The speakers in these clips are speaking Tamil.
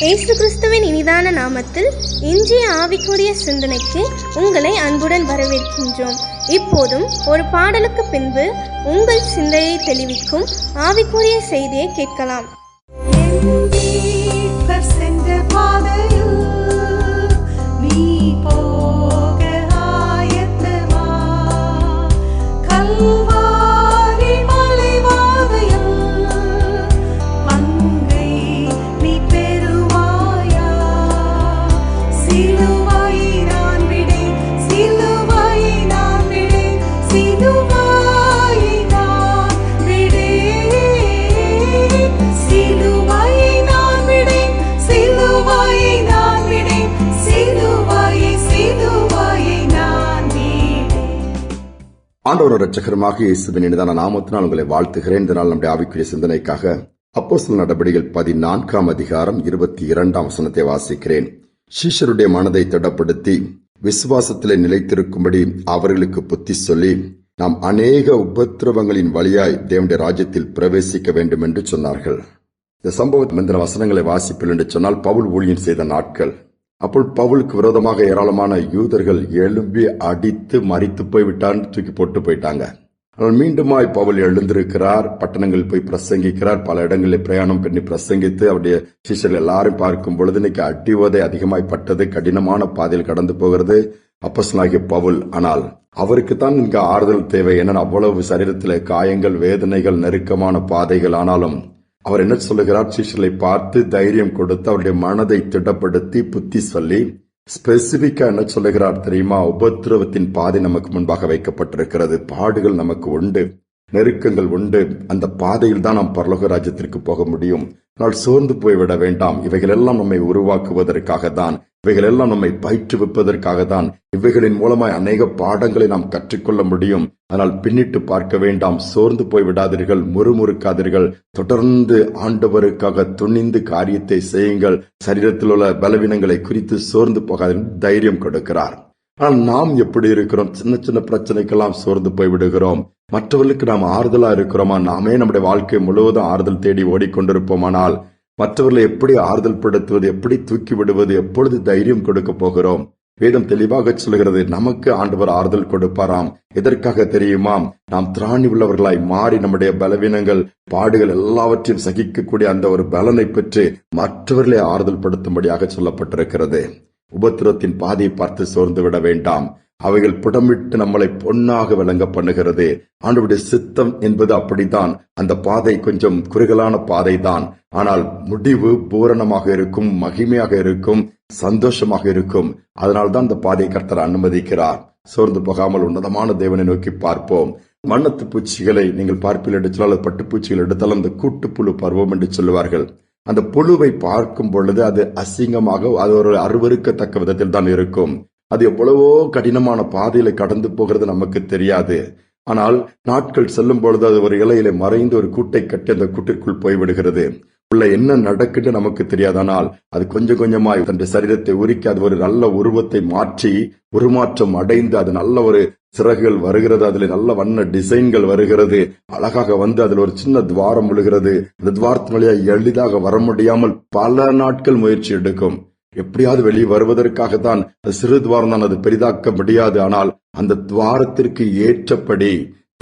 இயேசு கிறிஸ்துவின் இனிதான நாமத்தில் இன்றைய ஆவிக்குரிய சிந்தனைக்கு உங்களை அன்புடன் வரவேற்கின்றோம். இப்போதும் ஒரு பாடலுக்கு பின்பு உங்கள் சிந்தையை தெளிவிக்கும் ஆவிக்குரிய செய்தியை கேட்கலாம். ஆண்டவர் இரட்சகருமாக இயேசுவின் இனிதான நாமத்தினால் உங்களை வாழ்த்துகிறேன். இந்த நாள் நம்முடைய ஆவிக்குரிய சிந்தனைக்காக அப்போஸ்தலர் நடபடிகள் 14ஆம் அதிகாரம் 22ஆம் வசனத்தை வாசிக்கிறேன். சீஷருடைய மனதை திடப்படுத்தி விசுவாசத்திலே நிலைத்திருக்கும்படி அவர்களுக்கு புத்தி சொல்லி நாம் அநேக உபத்திரவங்களின் வழியாய் தேவனுடைய ராஜ்யத்தில் பிரவேசிக்க வேண்டும் என்று சொன்னார்கள். இந்த சம்பவம் இந்த வசனங்களை வாசிப்பில் என்று சொன்னால் பவுல் ஊழியம் செய்த நாட்கள். அப்போது பவுலுக்கு விரோதமாக ஏராளமான யூதர்கள் எழும்பி அடித்து மரித்து போய்விட்டான்னு தூக்கி போட்டு போயிட்டாங்க. ஆனால் மீண்டுமாய் பவுல் எழுந்திருக்கிறார், பட்டணங்களில் போய் பிரசங்கிக்கிறார், பல இடங்களில் பிரயாணம் பண்ணி பிரசங்கித்து அவருடைய சீஷர்கள் எல்லாரும் பார்க்கும் பொழுது இன்னைக்கு அடிவதை அதிகமாய் பட்டது, கடினமான பாதையில் கடந்து போகிறது அப்போஸ்தலனாகிய பவுல். ஆனால் அவருக்கு தான் இங்க ஆறுதல் தேவை. ஏன்னா அவ்வளவு சரீரத்திலே காயங்கள், வேதனைகள், நெருக்கமான பாதைகள். ஆனாலும் அவர் என்ன சொல்லுகிறார்? சீஷர்களை பார்த்து தைரியம் கொடுத்து அவருடைய மனதை திடப்படுத்தி புத்தி சொல்லி ஸ்பெசிபிக்கா என்ன சொல்லுகிறார் தெரியுமா? உபத்திரவத்தின் பாதை நமக்கு முன்பாக வைக்கப்பட்டிருக்கிறது, பாடுகள் நமக்கு உண்டு, நெருக்கங்கள் உண்டு. அந்த பாதையில் தான் நாம் பரலோக ராஜ்யத்திற்கு போக முடியும். ஆனால் சோர்ந்து போய்விட வேண்டாம். இவைகள் எல்லாம் நம்மை உருவாக்குவதற்காக தான், இவைகள் எல்லாம் நம்மை பயிற்றுவிப்பதற்காக தான். இவைகளின் மூலமாய் அநேக பாடங்களை நாம் கற்றுக்கொள்ள முடியும். ஆனால் பின்னிட்டு பார்க்க வேண்டாம், சோர்ந்து போய்விடாதீர்கள், முறுமுறுக்காதீர்கள். தொடர்ந்து ஆண்டவருக்காக துணிந்து காரியத்தை செய்யுங்கள். சரீரத்தில் உள்ள பலவீனங்களை குறித்து சோர்ந்து போகாதீர்கள், தைரியம் கொடுக்கிறார். ஆனால் நாம் எப்படி இருக்கிறோம்? சின்ன சின்ன பிரச்சனைக்கெல்லாம் சோர்ந்து போய்விடுகிறோம். மற்றவர்களுக்கு நாம் ஆறுதலா இருக்கிறோமா? நாமே நம்முடைய வாழ்க்கை முழுவதும் ஆறுதல் தேடி ஓடிக்கொண்டிருப்போமானால் மற்றவர்களை எப்படி ஆறுதல் படுத்துவது, எப்படி தூக்கி விடுவது, எப்பொழுது தைரியம் கொடுக்க போகிறோம்? வேதம் தெளிவாக சொல்கிறது, நமக்கு ஆண்டவர் ஆறுதல் கொடுப்பாராம். எதற்காக தெரியுமா? நாம் திராணி உள்ளவர்களாய் மாறி நம்முடைய பலவீனங்கள், பாடுகள் எல்லாவற்றையும் சகிக்கக்கூடிய அந்த ஒரு பலனை பெற்று மற்றவர்களை ஆறுதல் படுத்தும்படியாக சொல்லப்பட்டிருக்கிறது. உபத்திரத்தின் பாதையை பார்த்து சோர்ந்து விட வேண்டாம். அவைகள் புடமிட்டு நம்மளை பொன்னாக விளங்க பண்ணுகிறது. ஆண்டவருடைய சித்தம் என்பது அப்படித்தான். அந்த பாதை கொஞ்சம் குறுகலான பாதை தான், ஆனால் முடிவு பூரணமாக இருக்கும், மகிமையாக இருக்கும், சந்தோஷமாக இருக்கும். அதனால்தான் அந்த பாதையை கர்த்தர் அனுமதிக்கிறார். சோர்ந்து போகாமல் உன்னதமான தேவனை நோக்கி பார்ப்போம். வண்ணத்து பூச்சிகளை நீங்கள் பார்ப்பில் எடுத்தால், பட்டுப்பூச்சிகள் எடுத்தால் அந்த கூட்டுப்புழு பருவம் என்று சொல்லுவார்கள். அந்த புழுவை பார்க்கும் பொழுது அது அசிங்கமாக, அது ஒரு அருவருக்கத்தக்க விதத்தில் தான் இருக்கும். அது எவ்வளவோ கடினமான பாதையில கடந்து போகிறது நமக்கு தெரியாது. ஆனால் நாட்கள் செல்லும் பொழுது அது ஒரு இலையில மறைந்து ஒரு கூட்டை கட்டி அந்த கூட்டிற்குள் போய்விடுகிறது. உள்ள என்ன நடக்குன்னு நமக்கு தெரியாது. ஆனால் அது கொஞ்சம் கொஞ்சமாய் தன்னுடைய சரீரத்தை உருக்கி அது ஒரு நல்ல உருவத்தை மாற்றி உருமாற்றம் அடைந்து அது நல்ல ஒரு சிறகுகள் வருகிறது, அதுல நல்ல வண்ண டிசைன்கள் வருகிறது, அழகாக வந்து அதுல ஒரு சின்ன துவாரம் விழுகிறது. அந்த துவாரத்தின் வழியா எளிதாக வர முடியாமல் பல நாட்கள் முயற்சி எடுக்கும். எப்படியாவது வெளியே வருவதற்காகத்தான். அது சிறு துவாரம் தான், அது பெரிதாக்க முடியாது. ஆனால் அந்த துவாரத்திற்கு ஏற்றபடி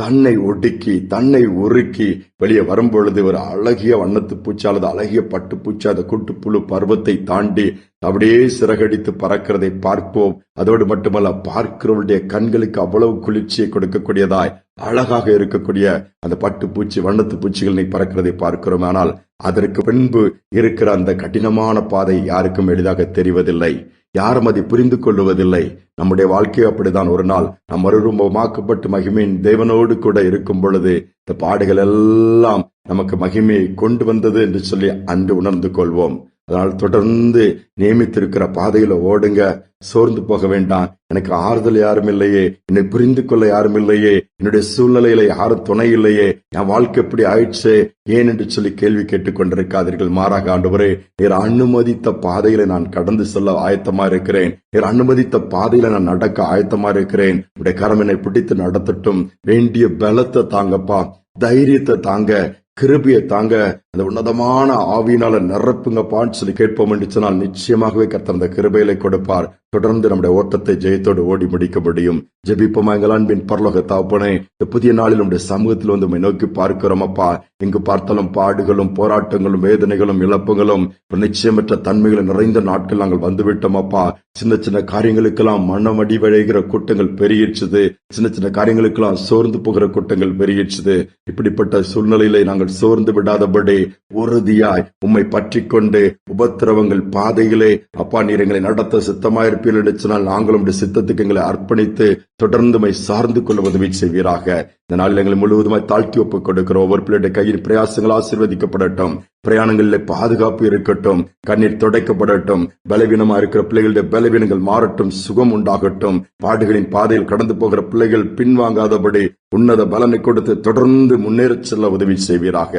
தன்னை ஒடுக்கி தன்னை உருக்கி வெளியே வரும்பொழுது ஒரு அழகிய வண்ணத்து பூச்சி அல்லது அழகிய பட்டுப்பூச்சி அந்த கூட்டுப்புழு பருவத்தை தாண்டி அப்படியே சிறகடித்து பறக்கிறதை பார்ப்போம். அதோடு மட்டுமல்ல, பார்க்கிறவருடைய கண்களுக்கு அவ்வளவு குளிர்ச்சியை கொடுக்கக்கூடியதாய் அழகாக இருக்கக்கூடிய அந்த பட்டுப்பூச்சி, வண்ணத்து பூச்சிகள் பறக்கிறதை பார்க்கிறோம். ஆனால் அதற்கு பின்பு இருக்கிற அந்த கடினமான பாதை யாருக்கும் எளிதாக தெரிவதில்லை, யாரும் அதை புரிந்து கொள்ளுவதில்லை. நம்முடைய வாழ்க்கையை அப்படிதான். ஒரு நாள் நாம் மறுரூபமாக்கப்பட்டு மகிமையின் தேவனோடு கூட இருக்கும் பொழுது இந்த பாடுகள் எல்லாம் நமக்கு மகிமையை கொண்டு வந்தது என்று சொல்லி அன்று உணர்ந்து கொள்வோம். அதனால் தொடர்ந்து நியமித்திருக்கிற பாதையில ஓடுங்க, சோர்ந்து போக வேண்டாம். எனக்கு ஆறுதல் யாரும் இல்லையே, என்னை புரிந்து கொள்ள யாரும் இல்லையே, என்னுடைய சூழ்நிலையில யாரும் துணை இல்லையே, என் வாழ்க்கை எப்படி ஆயிடுச்சு ஏன் என்று சொல்லி கேள்வி கேட்டுக் கொண்டிருக்காதீர்கள். மாறாக, ஆண்டவரே, நீர் அனுமதித்த பாதையில நான் கடந்து செல்ல ஆயத்தமா இருக்கிறேன், நீர் அனுமதித்த பாதையில நான் நடக்க ஆயத்தமா இருக்கிறேன். உடைய கரம் என்னை பிடித்து நடத்தட்டும். வேண்டிய பலத்தை தாங்கப்பா, தைரியத்தை தாங்க, கிருபையை தாங்க. அந்த உன்னதமான ஆவியினால நிரப்புங்கப்பான்னு சொல்லி கேட்போம் என்று சொன்னால் நிச்சயமாகவே கர்த்தர் அந்த கிருபைகளை கொடுப்பார். தொடர்ந்து நம்முடைய ஓட்டத்தை ஜெயத்தோடு ஓடி முடிக்க முடியும். ஜெபிப்போமா. எங்கள் அன்பின் பரலோக தகப்பனே, இந்த புதிய நாளில் நம்முடைய சமூகத்தில் வந்து உம்மை நோக்கி பார்க்கிறோம் அப்பா. எங்கு பார்த்தாலும் பாடுகளும் போராட்டங்களும் வேதனைகளும் இழப்புகளும் நிச்சயமற்ற தன்மைகளும் நிறைந்த நாட்கள் நாங்கள் வந்துவிட்டோம் அப்பா. சின்ன சின்ன காரியங்களுக்கெல்லாம் மனமடி விளைகிற கூட்டங்கள் பெருகிடுச்சுது. சின்ன சின்ன காரியங்களுக்கெல்லாம் சோர்ந்து போகிற கூட்டங்கள் பெருகிடுச்சுது. இப்படிப்பட்ட சூழ்நிலையிலே நாங்கள் சோர்ந்து விடாதபடி உறுதியாய் உம்மை பற்றி கொண்டு உபத்திரவங்கள் பாதைகளே அப்பா நீர் எங்களை நடத்த சித்தமாயிருப்பீர்கள் என்று சொன்னால் நாங்கள் உம்முடைய சித்தத்துக்கு எங்களை அர்ப்பணித்து தொடர்ந்து உம்மை சார்ந்து கொள்ள உதவி செய்வீராக. இந்த நாளில் எங்களை முழுவதுமாய் தாழ்த்தி ஒப்புக் கொடுக்கிறோம். ஒவ்வொரு பிள்ளையுடைய கையில் பிரயாசங்கள் ஆசீர்வதிக்கப்படட்டும். பிரயாணங்களில் பாதுகாப்பு இருக்கட்டும். கண்ணீர் துடைக்கப்படட்டும். பலவீனமா இருக்கிற பிள்ளைகளுடைய பலவீனங்கள் மாறட்டும். சுகம் உண்டாகட்டும். பாடுகளின் பாதையில் கடந்து போகிற பிள்ளைகள் பின்வாங்காதபடி உன்னத பலனை கொடுத்து தொடர்ந்து முன்னேறச் செல்ல உதவி செய்வீராக.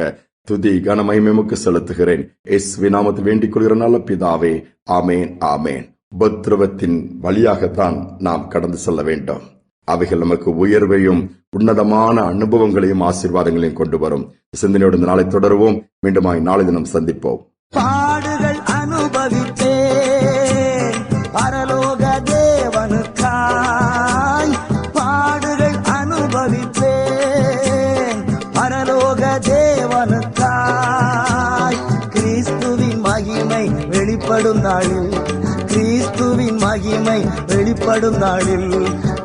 துதி கன மகிமைக்கு செலுத்துகிறேன். இயேசுவின் நாமத்தில் வேண்டிக் கொள்கிற நல்ல பிதாவே, ஆமேன் ஆமேன். உபத்திரவத்தின் வழியாகத்தான் நாம் கடந்து செல்ல வேண்டும். அவைகள் நமக்கு உயர்வையும் உன்னதமான அனுபவங்களையும் ஆசீர்வாதங்களையும் கொண்டு வரும். சிந்தனையோடு இந்த நாளை தொடருவோம். மீண்டுமாய் நாளை தினம் சந்திப்போம். பாடுகள் அனுபவித்தேன் பரலோக தேவனுக்காய். பாடுகள் அனுபவித்தேன் பரலோக தேவனுக்காய். கிறிஸ்துவின் மகிமை வெளிப்படும் நாளில், கிறிஸ்துவின் மகிமை வெளிப்படும் நாளில்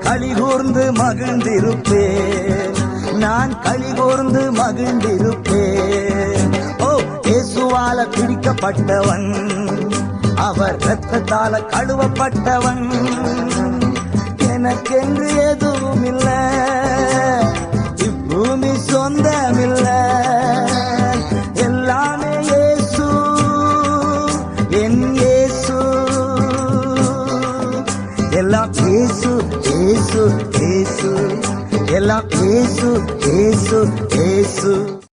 களிகூர்ந்து மகிழ்ந்திருப்பேன். நான் களிகூர்ந்து மகிழ்ந்திருப்பேன். ஓ, இயேசுவால பிடிக்கப்பட்டவன், அவர் இரத்தத்தால கழுவப்பட்டவன். எனக்கென்று எதுவும் இல்ல, இப்பூமி சொந்தமில்ல. எல்லாமே இயேசு, என் இயேசு. எல்லாம் இயேசு, இயேசு, இயேசு. எல்லாம் இயேசு, இயேசு, இயேசு.